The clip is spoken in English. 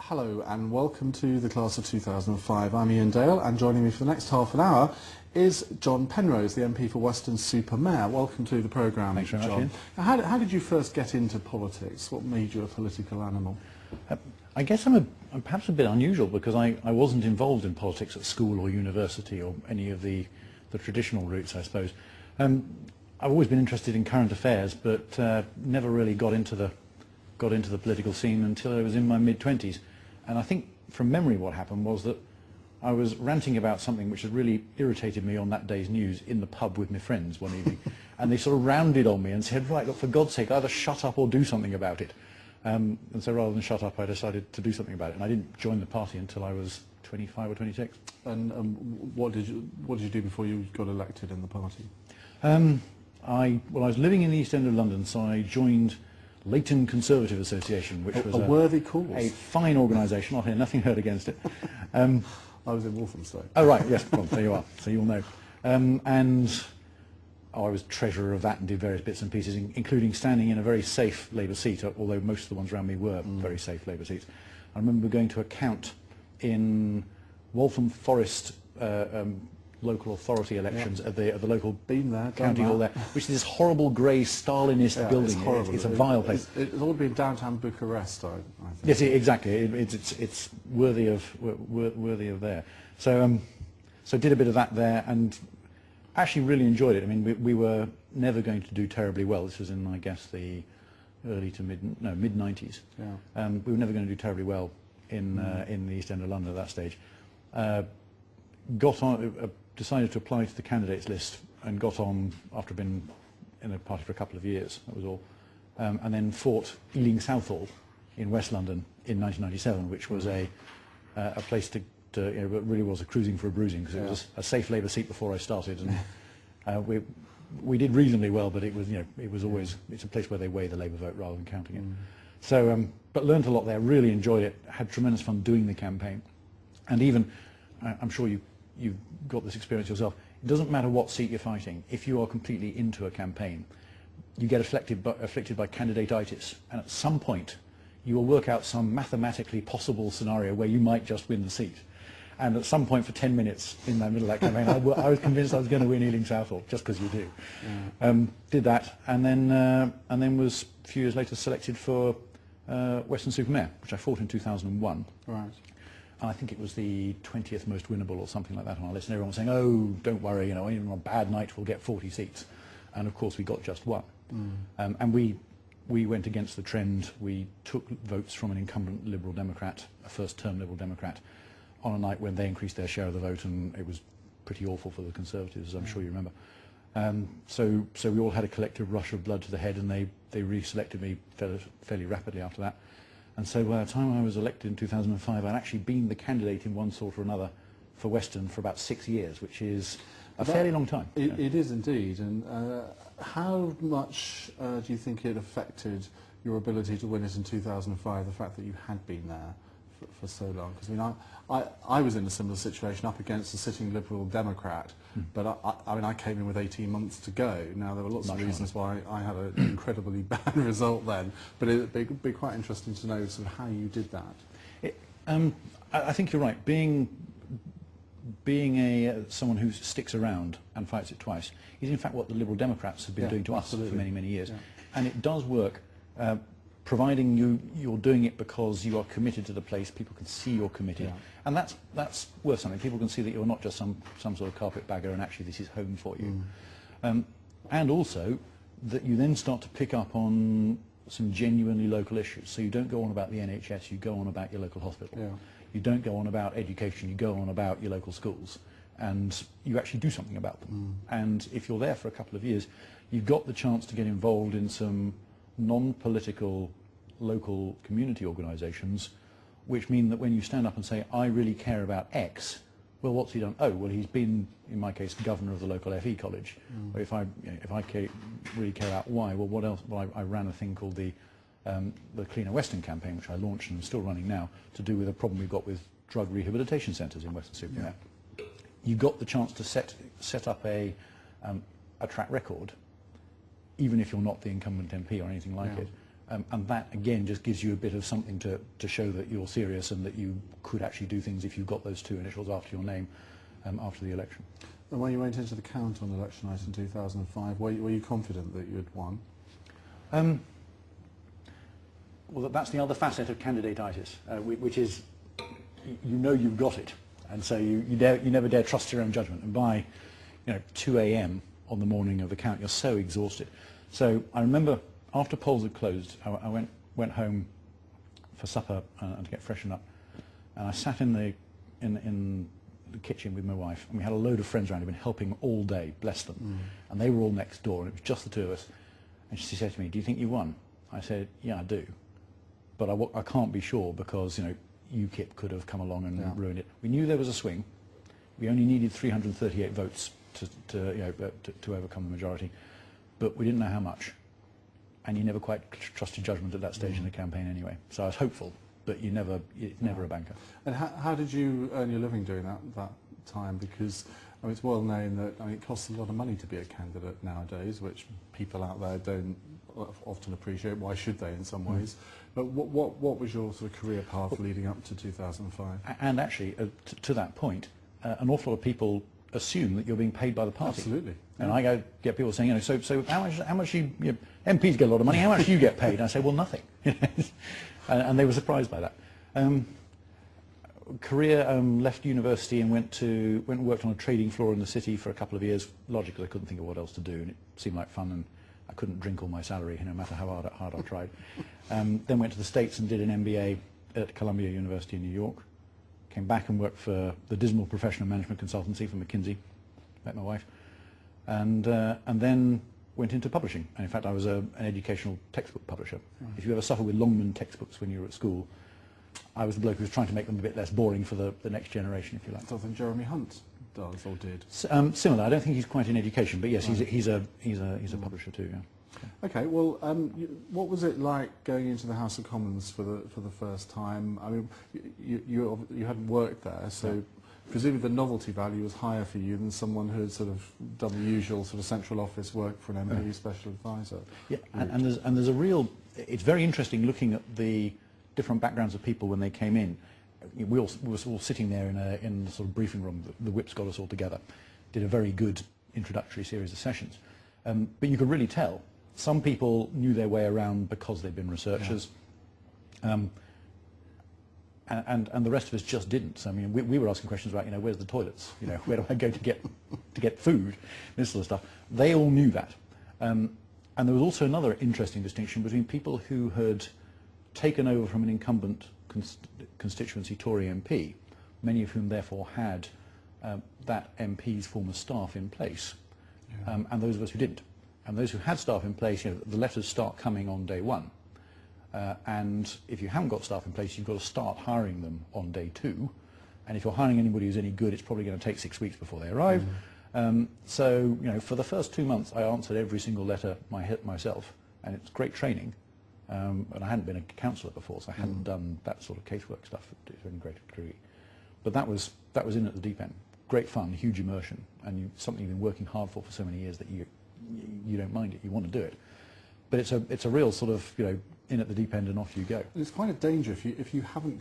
Hello and welcome to the class of 2005. I'm Iain Dale, and joining me for the next half an hour is John Penrose, the MP for Weston-super-Mare. Welcome to the programme, Thanks very much, John. Ian. Now, how did you first get into politics? What made you a political animal? I guess I'm perhaps a bit unusual because I wasn't involved in politics at school or university or any of the traditional routes, I suppose. I've always been interested in current affairs, but never really got into the political scene until I was in my mid-20s. And I think from memory what happened was that I was ranting about something which had really irritated me on that day's news in the pub with my friends one evening. And they sort of rounded on me and said, right, look, for God's sake, either shut up or do something about it. And so rather than shut up, I decided to do something about it. And I didn't join the party until I was 25 or 26. And what did you do before you got elected in the party? I was living in the East End of London, so I joined Leighton Conservative Association, which was a worthy cause. A fine organisation. I'll hear nothing heard against it. I was in Walthamstow. Oh right, yes, well, there you are. So you'll know. I was treasurer of that and did various bits and pieces, including standing in a very safe Labour seat, although most of the ones around me were very safe Labour seats. I remember going to a count in Waltham Forest local authority elections at the local county hall there, which is this horrible grey Stalinist building. It's horrible. It's a vile place. It ought to be in downtown Bucharest, I think. Yes, exactly. It's worthy of there. So did a bit of that there and actually really enjoyed it. I mean, we were never going to do terribly well. This was in, I guess, the mid 90s. Yeah. We were never going to do terribly well in the East End of London at that stage. Got on. Decided to apply to the candidates list and got on after being in a party for a couple of years, that was all, and then fought Ealing Southall in West London in 1997, which was a place to really was a cruising for a bruising, because it was a safe Labour seat before I started, and we did reasonably well, but it was always, it's a place where they weigh the Labour vote rather than counting it. So, but learned a lot there, really enjoyed it, had tremendous fun doing the campaign, and even, I'm sure you've got this experience yourself. It doesn't matter what seat you're fighting. If you are completely into a campaign, you get afflicted by candidate-itis, and at some point you will work out some mathematically possible scenario where you might just win the seat. And at some point for 10 minutes in the middle of that campaign, I was convinced I was going to win Ealing Southall, just because you do. Yeah. Did that, and then was a few years later selected for Weston-super-Mare, which I fought in 2001. Right. I think it was the 20th most winnable or something like that on our list, and everyone was saying, oh, don't worry, even on a bad night we'll get 40 seats. And of course we got just one. And we went against the trend. We took votes from an incumbent Liberal Democrat, a first-term Liberal Democrat, on a night when they increased their share of the vote, and it was pretty awful for the Conservatives, as I'm sure you remember. So we all had a collective rush of blood to the head, and they reselected me fairly rapidly after that. And so by the time I was elected in 2005, I'd actually been the candidate in one sort or another for Weston for about 6 years, which is a fairly long time. It is indeed. And how much do you think it affected your ability to win it in 2005, the fact that you had been there for so long? Because I was in a similar situation up against a sitting Liberal Democrat, but I came in with 18 months to go. Now, there were lots of reasons why I had an incredibly bad result then, but it'd be quite interesting to know sort of how you did that. I think you're right. Being someone who sticks around and fights it twice is in fact what the Liberal Democrats have been doing to us for many, many years. Yeah. And it does work. Providing you're doing it because you are committed to the place, people can see you're committed, and that's worth something. People can see that you're not just some sort of carpetbagger, and actually this is home for you. And also that you then start to pick up on some genuinely local issues. So you don't go on about the NHS, you go on about your local hospital. Yeah. You don't go on about education, you go on about your local schools, and you actually do something about them. And if you're there for a couple of years, you've got the chance to get involved in some non-political local community organisations, which mean that when you stand up and say, I really care about X, well, what's he done? Oh, well, he's been, in my case, governor of the local FE college. Or if I really care about Y, well, what else? Well, I ran a thing called the Cleaner Western campaign, which I launched and is still running now, to do with a problem we've got with drug rehabilitation centres in Western-super-Mare. Yeah. You got the chance to set up a track record, even if you're not the incumbent MP or anything like it. And that, again, just gives you a bit of something to show that you're serious and that you could actually do things if you got those two initials after your name after the election. And when you went into the count on election night in 2005, were you confident that you had won? Well, that's the other facet of candidate-itis, which is you know you've got it, and so you never dare trust your own judgment. And by 2 a.m. on the morning of the count, you're so exhausted. So I remember after polls had closed, I went home for supper and to get freshened up, and I sat in the kitchen with my wife, and we had a load of friends around who'd been helping all day, bless them, and they were all next door, and it was just the two of us. And she said to me, "Do you think you won?" I said, "Yeah, I do, but I can't be sure because UKIP could have come along and ruined it." We knew there was a swing. We only needed 338 votes to overcome the majority, but we didn't know how much. And you never quite trust your judgment at that stage in the campaign anyway. So I was hopeful, but it's never a banker. And how did you earn your living during that time? Because it's well known that it costs a lot of money to be a candidate nowadays, which people out there don't often appreciate. Why should they in some ways? But what was your sort of career path leading up to 2005? And actually, to that point, an awful lot of people assume that you're being paid by the party. Absolutely. And I get people saying, so how much MPs get a lot of money, how much do you get paid? And I say, well, nothing. And they were surprised by that. Left university and went and worked on a trading floor in the city for a couple of years, largely because I couldn't think of what else to do, and it seemed like fun, and I couldn't drink all my salary, no matter how hard I tried. Then went to the States and did an MBA at Columbia University in New York. Came back and worked for the dismal professional management consultancy for McKinsey, met my wife, and then went into publishing. And in fact, I was an educational textbook publisher. Right. If you ever suffer with Longman textbooks when you were at school, I was the bloke who was trying to make them a bit less boring for the next generation, if you like. Something Jeremy Hunt does or did. Similar. I don't think he's quite in education, but yes, right. he's a publisher too. Yeah. Okay, well, what was it like going into the House of Commons for the first time? I mean, you hadn't worked there, so presumably the novelty value was higher for you than someone who had sort of done the usual sort of central office work for an MP special advisor. Yeah, and there's a real. It's very interesting looking at the different backgrounds of people when they came in. We were all sitting there in the sort of briefing room. The whips got us all together. Did a very good introductory series of sessions, but you could really tell. Some people knew their way around because they'd been researchers, and the rest of us just didn't. So, I mean, we were asking questions about, where's the toilets? Where do I go to get food? This sort of stuff. They all knew that, and there was also another interesting distinction between people who had taken over from an incumbent constituency Tory MP, many of whom therefore had that MP's former staff in place, and those of us who didn't. And those who had staff in place, the letters start coming on day one. And if you haven't got staff in place, you've got to start hiring them on day two. And if you're hiring anybody who's any good, it's probably going to take 6 weeks before they arrive. So, for the first 2 months, I answered every single letter myself. And it's great training. And I hadn't been a councillor before, so I hadn't done that sort of casework stuff to any great degree. But that was in at the deep end. Great fun, huge immersion, and something you've been working hard for so many years that you don't mind it, you want to do it. But it's a real sort of, in at the deep end and off you go. And it's quite a danger if you haven't